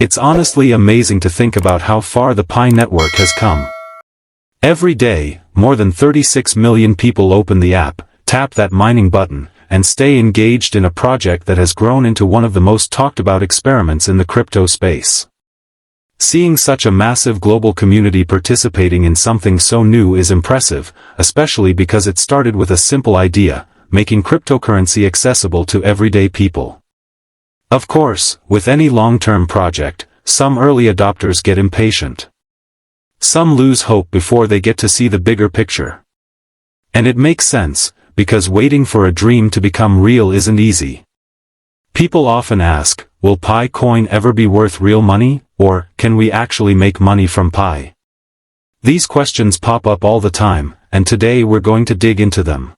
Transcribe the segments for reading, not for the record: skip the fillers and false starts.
It's honestly amazing to think about how far the Pi network has come. Every day, more than 36 million people open the app, tap that mining button, and stay engaged in a project that has grown into one of the most talked about experiments in the crypto space. Seeing such a massive global community participating in something so new is impressive, especially because it started with a simple idea, making cryptocurrency accessible to everyday people. Of course, with any long-term project, some early adopters get impatient. Some lose hope before they get to see the bigger picture. And it makes sense, because waiting for a dream to become real isn't easy. People often ask, will Pi coin ever be worth real money, or can we actually make money from Pi? These questions pop up all the time, and today we're going to dig into them.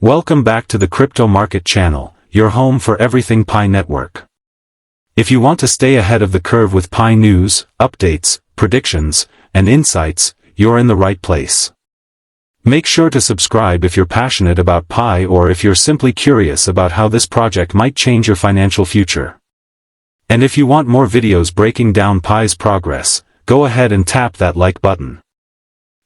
Welcome back to the Crypto Market Channel, your home for everything Pi network. If you want to stay ahead of the curve with Pi news, updates, predictions, and insights, you're in the right place. Make sure to subscribe if you're passionate about Pi or if you're simply curious about how this project might change your financial future. And if you want more videos breaking down Pi's progress, go ahead and tap that like button.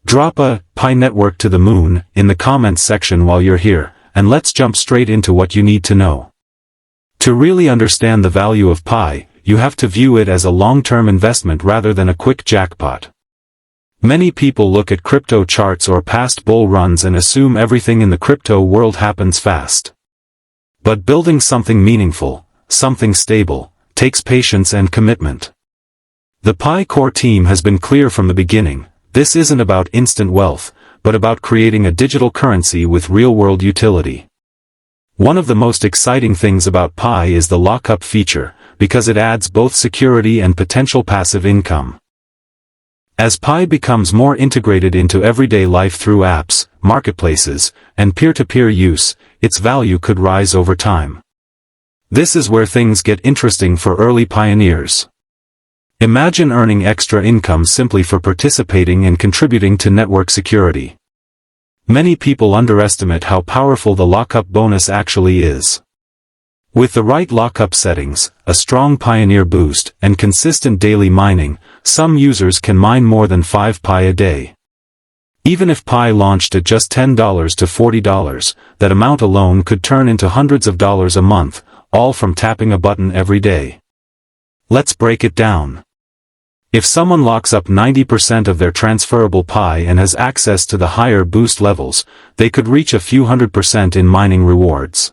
Drop a Pi network to the moon in the comments section while you're here, and let's jump straight into what you need to know. To really understand the value of Pi, you have to view it as a long-term investment rather than a quick jackpot. Many people look at crypto charts or past bull runs and assume everything in the crypto world happens fast. But building something meaningful, something stable, takes patience and commitment. The Pi core team has been clear from the beginning, this isn't about instant wealth, but about creating a digital currency with real-world utility. One of the most exciting things about Pi is the Lockup feature, because it adds both security and potential passive income. As Pi becomes more integrated into everyday life through apps, marketplaces, and peer-to-peer use, its value could rise over time. This is where things get interesting for early pioneers. Imagine earning extra income simply for participating and contributing to network security. Many people underestimate how powerful the lockup bonus actually is. With the right lockup settings, a strong pioneer boost, and consistent daily mining, some users can mine more than 5 Pi a day. Even if Pi launched at just $10 to $40, that amount alone could turn into hundreds of dollars a month, all from tapping a button every day. Let's break it down. If someone locks up 90% of their transferable Pi and has access to the higher boost levels, they could reach a few %% in mining rewards.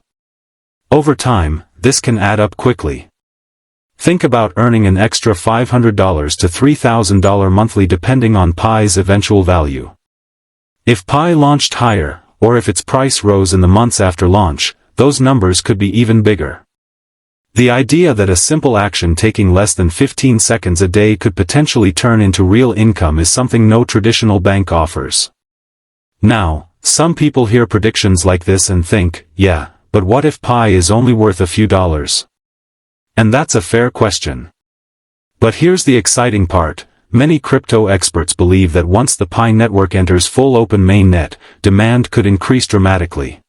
Over time, this can add up quickly. Think about earning an extra $500 to $3,000 monthly depending on Pi's eventual value. If Pi launched higher, or if its price rose in the months after launch, those numbers could be even bigger. The idea that a simple action taking less than 15 seconds a day could potentially turn into real income is something no traditional bank offers. Now, some people hear predictions like this and think, yeah, but what if Pi is only worth a few dollars? And that's a fair question. But here's the exciting part, many crypto experts believe that once the Pi network enters full Open Mainnet, demand could increase dramatically.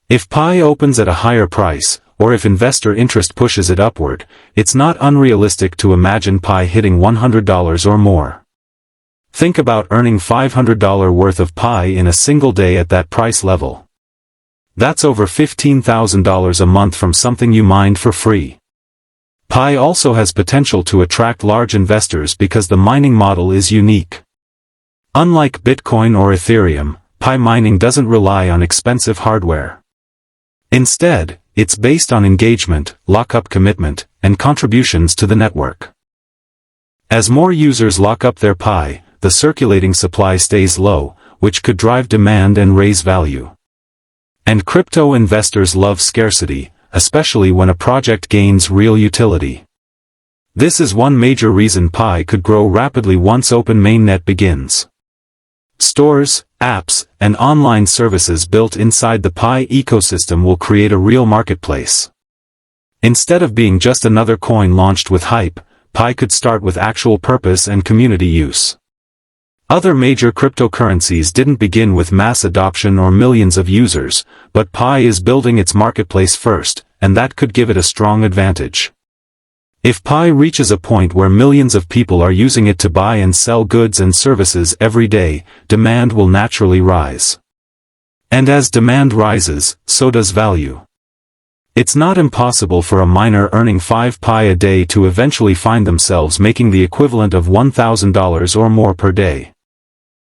If Pi opens at a higher price, or if investor interest pushes it upward, it's not unrealistic to imagine Pi hitting $100 or more. Think about earning $500 worth of Pi in a single day at that price level. That's over $15,000 a month from something you mined for free. Pi also has potential to attract large investors because the mining model is unique. Unlike Bitcoin or Ethereum, Pi mining doesn't rely on expensive hardware. Instead, it's based on engagement, lockup commitment, and contributions to the network. As more users lock up their Pi, the circulating supply stays low, which could drive demand and raise value. And crypto investors love scarcity, especially when a project gains real utility. This is one major reason Pi could grow rapidly once Open Mainnet begins. Stores, apps, and online services built inside the Pi ecosystem will create a real marketplace. Instead of being just another coin launched with hype, Pi could start with actual purpose and community use. Other major cryptocurrencies didn't begin with mass adoption or millions of users, but Pi is building its marketplace first, and that could give it a strong advantage. If Pi reaches a point where millions of people are using it to buy and sell goods and services every day, demand will naturally rise. And as demand rises, so does value. It's not impossible for a miner earning 5 Pi a day to eventually find themselves making the equivalent of $1,000 or more per day.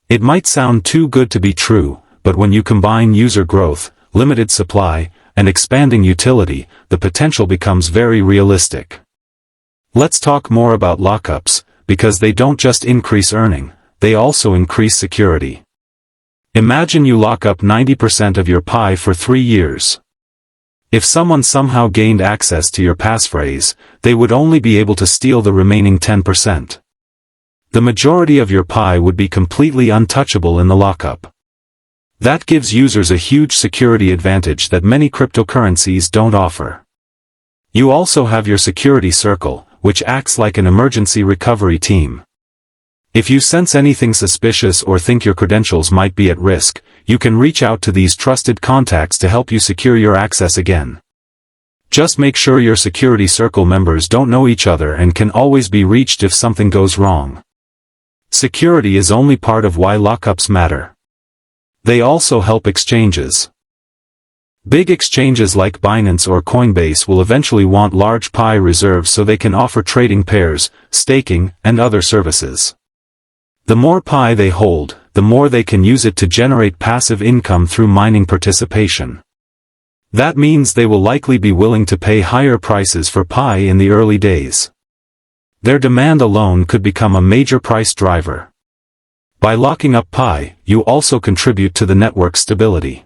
It might sound too good to be true, but when you combine user growth, limited supply, and expanding utility, the potential becomes very realistic. Let's talk more about lockups, because they don't just increase earning, they also increase security. Imagine you lock up 90% of your Pi for 3 years. If someone somehow gained access to your passphrase, they would only be able to steal the remaining 10%. The majority of your Pi would be completely untouchable in the lockup. That gives users a huge security advantage that many cryptocurrencies don't offer. You also have your security circle, which acts like an emergency recovery team. If you sense anything suspicious or think your credentials might be at risk, you can reach out to these trusted contacts to help you secure your access again. Just make sure your security circle members don't know each other and can always be reached if something goes wrong. Security is only part of why lockups matter. They also help exchanges. Big exchanges like Binance or Coinbase will eventually want large Pi reserves so they can offer trading pairs, staking, and other services. The more Pi they hold, the more they can use it to generate passive income through mining participation. That means they will likely be willing to pay higher prices for Pi in the early days. Their demand alone could become a major price driver. By locking up Pi, you also contribute to the network stability.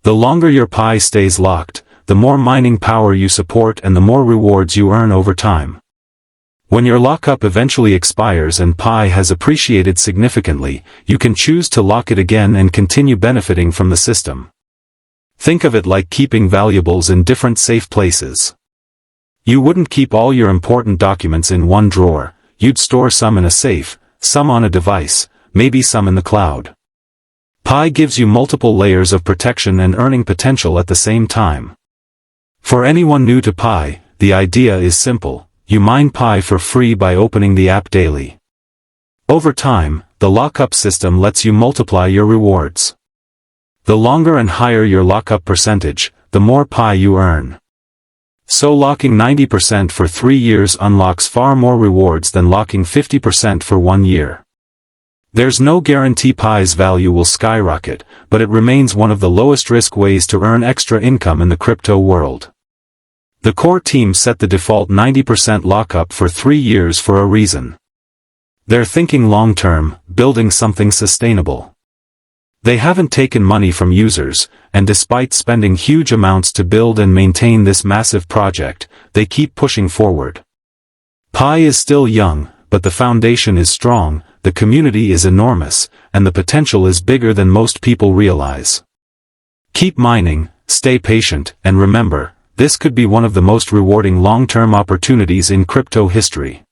The longer your Pi stays locked, the more mining power you support and the more rewards you earn over time. When your lockup eventually expires and Pi has appreciated significantly, you can choose to lock it again and continue benefiting from the system. Think of it like keeping valuables in different safe places. You wouldn't keep all your important documents in one drawer, you'd store some in a safe, some on a device, maybe some in the cloud. Pi gives you multiple layers of protection and earning potential at the same time. For anyone new to Pi, the idea is simple. You mine Pi for free by opening the app daily. Over time, the lockup system lets you multiply your rewards. The longer and higher your lockup percentage, the more Pi you earn. So locking 90% for 3 years unlocks far more rewards than locking 50% for 1 year. There's no guarantee Pi's value will skyrocket, but it remains one of the lowest risk ways to earn extra income in the crypto world. The core team set the default 90% lockup for 3 years for a reason. They're thinking long-term, building something sustainable. They haven't taken money from users, and despite spending huge amounts to build and maintain this massive project, they keep pushing forward. Pi is still young, but the foundation is strong, the community is enormous, and the potential is bigger than most people realize. Keep mining, stay patient, and remember, this could be one of the most rewarding long-term opportunities in crypto history.